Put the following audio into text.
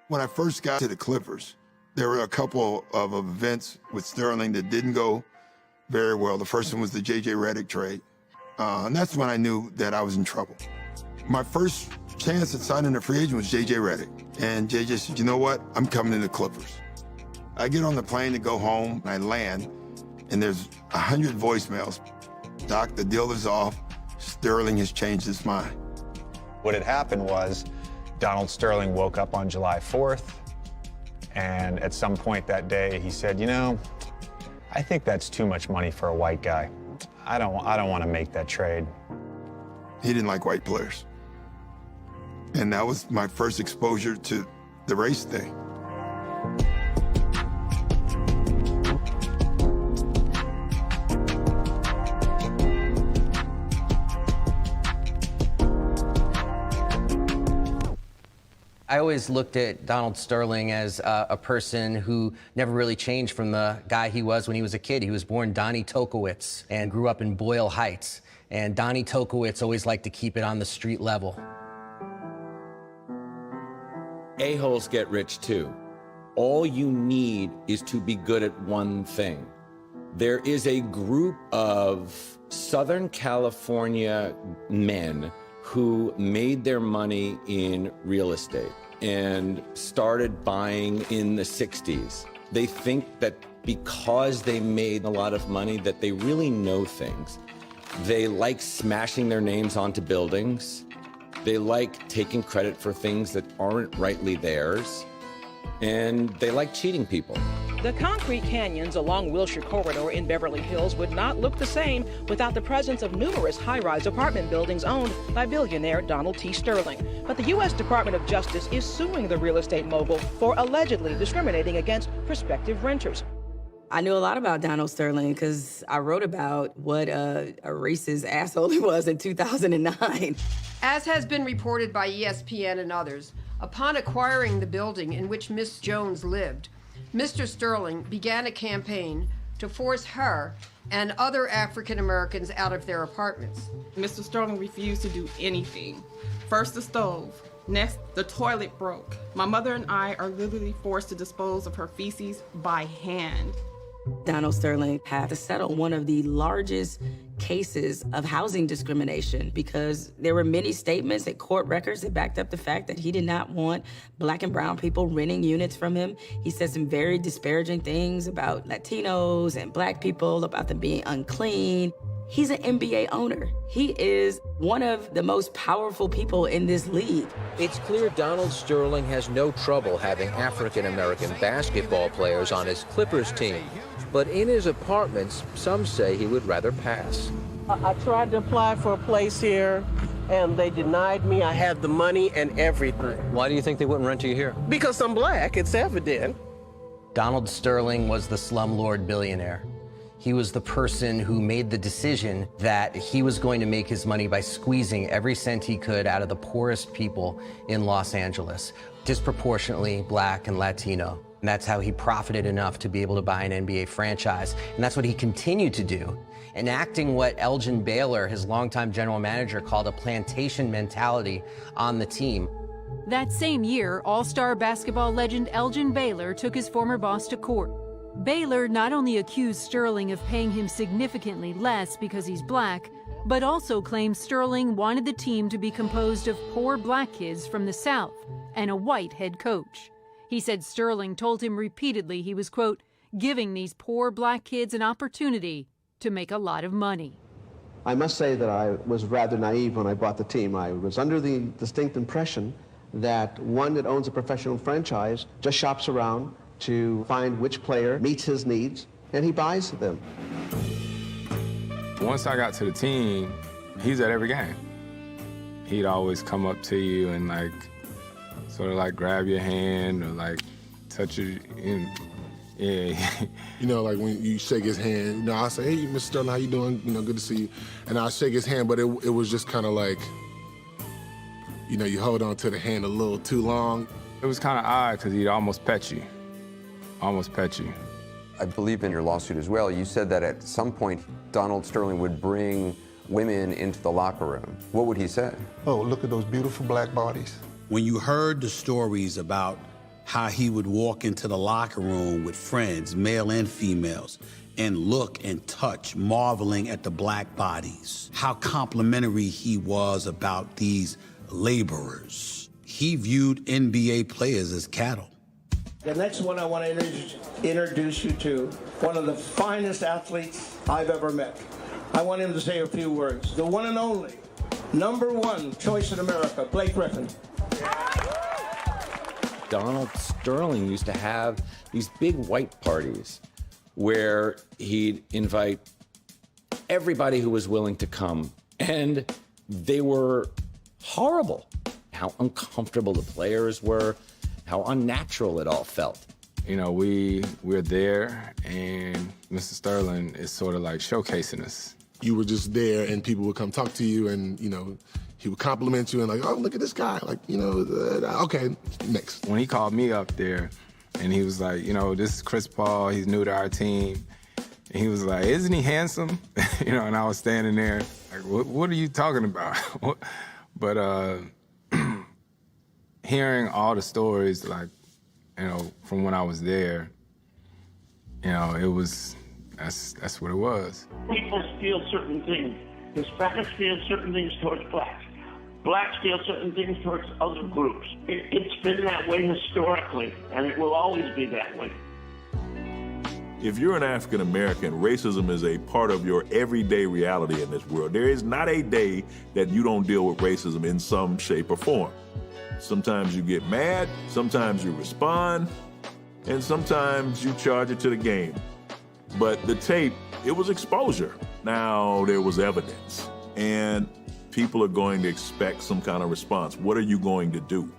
When I first got to the Clippers, there were a couple of events with Sterling that didn't go very well. The first one was the J.J. Redick trade. And that's when I knew that I was in trouble. My first chance at signing a free agent was J.J. Redick. And J.J. said, you know what? I'm coming to the Clippers. I get on the plane to go home, and I land, and there's 100 voicemails. Doc, the deal is off. Sterling has changed his mind. What had happened was Donald Sterling woke up on July 4th, and at some point that day, he said, you know, I think that's too much money for a white guy. I don't want to make that trade. He didn't like white players. And that was my first exposure to the race thing. I always looked at Donald Sterling as a person who never really changed from the guy he was when he was a kid. He was born Donnie Tokowitz and grew up in Boyle Heights. And Donnie Tokowitz always liked to keep it on the street level. A-holes get rich too. All you need is to be good at one thing. There is a group of Southern California men who made their money in real estate and started buying in the 60s. They think that because they made a lot of money that they really know things. They like smashing their names onto buildings. They like taking credit for things that aren't rightly theirs. And they like cheating people. The concrete canyons along Wilshire Corridor in Beverly Hills would not look the same without the presence of numerous high-rise apartment buildings owned by billionaire Donald T. Sterling. But the U.S. Department of Justice is suing the real estate mogul for allegedly discriminating against prospective renters. I knew a lot about Donald Sterling because I wrote about what a racist asshole he was in 2009. As has been reported by ESPN and others, upon acquiring the building in which Miss Jones lived, Mr. Sterling began a campaign to force her and other African Americans out of their apartments. Mr. Sterling refused to do anything. First the stove, next the toilet broke. My mother and I are literally forced to dispose of her feces by hand. Donald Sterling had to settle one of the largest cases of housing discrimination because there were many statements and court records that backed up the fact that he did not want Black and brown people renting units from him. He said some very disparaging things about Latinos and Black people, about them being unclean. He's an NBA owner. He is one of the most powerful people in this league. It's clear Donald Sterling has no trouble having African-American basketball players on his Clippers team. But in his apartments, some say he would rather pass. I tried to apply for a place here, and they denied me. I had the money and everything. Why do you think they wouldn't rent you here? Because I'm Black, it's evident. Donald Sterling was the slumlord billionaire. He was the person who made the decision that he was going to make his money by squeezing every cent he could out of the poorest people in Los Angeles, disproportionately Black and Latino. And that's how he profited enough to be able to buy an NBA franchise. And that's what he continued to do, enacting what Elgin Baylor, his longtime general manager, called a plantation mentality on the team. That same year, all-star basketball legend Elgin Baylor took his former boss to court. Baylor not only accused Sterling of paying him significantly less because he's Black, but also claimed Sterling wanted the team to be composed of poor Black kids from the South and a white head coach. He said Sterling told him repeatedly he was, quote, giving these poor Black kids an opportunity to make a lot of money. I must say that I was rather naive when I bought the team. I was under the distinct impression that one that owns a professional franchise just shops around to find which player meets his needs, and he buys them. Once I got to the team, he's at every game. He'd always come up to you and sort of grab your hand or touch you. Yeah. You know, when you shake his hand, I say, hey, Mr. Sterling, how you doing? Good to see you. And I shake his hand, but it was just kind of you hold on to the hand a little too long. It was kind of odd because he'd almost pet you. I believe in your lawsuit as well, you said that at some point Donald Sterling would bring women into the locker room. What would he say? Oh, look at those beautiful Black bodies. When you heard the stories about how he would walk into the locker room with friends, male and females, and look and touch, marveling at the black bodies. How complimentary he was about these laborers. He viewed NBA players as cattle. The next one I want to introduce you to, one of the finest athletes I've ever met. I want him to say a few words. The one and only, #1 choice in America, Blake Griffin. Donald Sterling used to have these big white parties where he'd invite everybody who was willing to come, and they were horrible. How uncomfortable the players were, how unnatural it all felt. You know, we're there, and Mr. Sterling is sort of like showcasing us. You were just there, and people would come talk to you, and, you know, he would compliment you and like, oh, look at this guy. Like, you know, okay, next. When he called me up there, and he was like, you know, this is Chris Paul, he's new to our team. And he was like, isn't he handsome? You know, and I was standing there, like, what are you talking about? But hearing all the stories, like, you know, from when I was there, you know, it was, that's what it was. People feel certain things. Hispanics feel certain things towards blacks. Blacks feel certain things towards other groups. It's been that way historically, and it will always be that way. If you're an African American, racism is a part of your everyday reality in this world. There is not a day that you don't deal with racism in some shape or form. Sometimes you get mad, sometimes you respond, and sometimes you charge it to the game. But the tape, it was exposure. Now there was evidence, and people are going to expect some kind of response. What are you going to do?